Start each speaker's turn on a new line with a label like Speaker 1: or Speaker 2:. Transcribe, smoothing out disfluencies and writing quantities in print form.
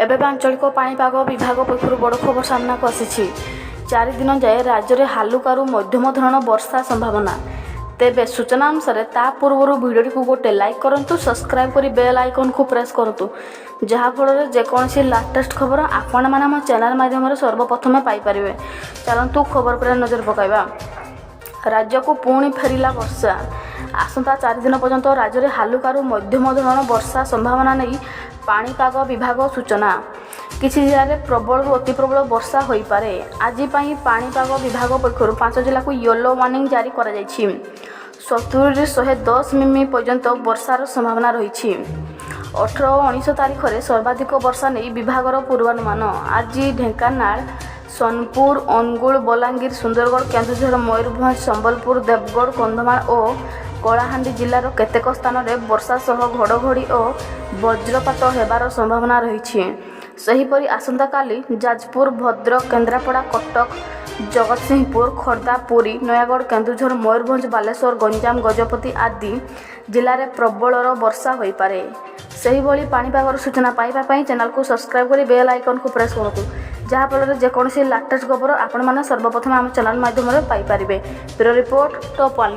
Speaker 1: एबे आंचलिक पाणीपाग विभाग पक्षर बड़ खबर सामना को आसी 4 दिन जाए राज्य में हालुकारु मध्यम धरण वर्षा संभावना। तेबे सूचना अनुसार ता पूर्व भिडियो को गोटे लाइक करूँ, सब्सक्राइब कर बेल आइकन को प्रेस करूँ, जहाँफल जेकोसी लाटेस्ट खबर आपण मैंने आम चैनल माध्यम सर्वप्रथमे पाइपर। चलतु खबर पर नजर पकाइबा। राज्य को पुणी फेरिला वर्षा। आसंता 4 दिन पर्यंत राज्य में हालुकारु मध्यम धरण वर्षा संभावना नहीं पाणीपाग विभाग सूचना। किछि जिले में प्रबल अति प्रबल वर्षा हो पारे। आज पाणीपाग विभाग पक्षर 5 जिला को येलो वार्निंग जारी कर 70 से 110 मिमी पर्यंत वर्षार संभावना रही। 18 और 19 तारीख में सर्वाधिक वर्षा नहीं विभाग पूर्वानुमान। आज ढेंकानाल, सोनपुर, अनुगुल, बलांगीर, सुंदरगढ़, केन्दुझर, मयूरभंज, संबलपुर, देवगढ़, कंधमाल और कलाहांडी जिलार केतेक स्थान में वर्षा सह घड़घड़ी और वज्रपात होबार संभावना रही। सेहीपरि आसंता काली जाजपुर, भद्रक, केन्द्रापड़ा, कटक, जगतसिंहपुर, खोर्धा, पुरी, नयागढ़, केन्दुझर, मयूरभंज, बालेश्वर, गंजाम, गजपति आदि जिले में प्रबलर वर्षा हो पारे। सेहीभଳି पाणीपागर सूचना पाइबा चैनल को सब्सक्राइब कर बेल आइकन को प्रेस करूँ, जहाँफल जेकोसी लाटेस्ट खबर आपण मैंने सर्वप्रथम आम चैनल माध्यम Piper. Bureau report, top world.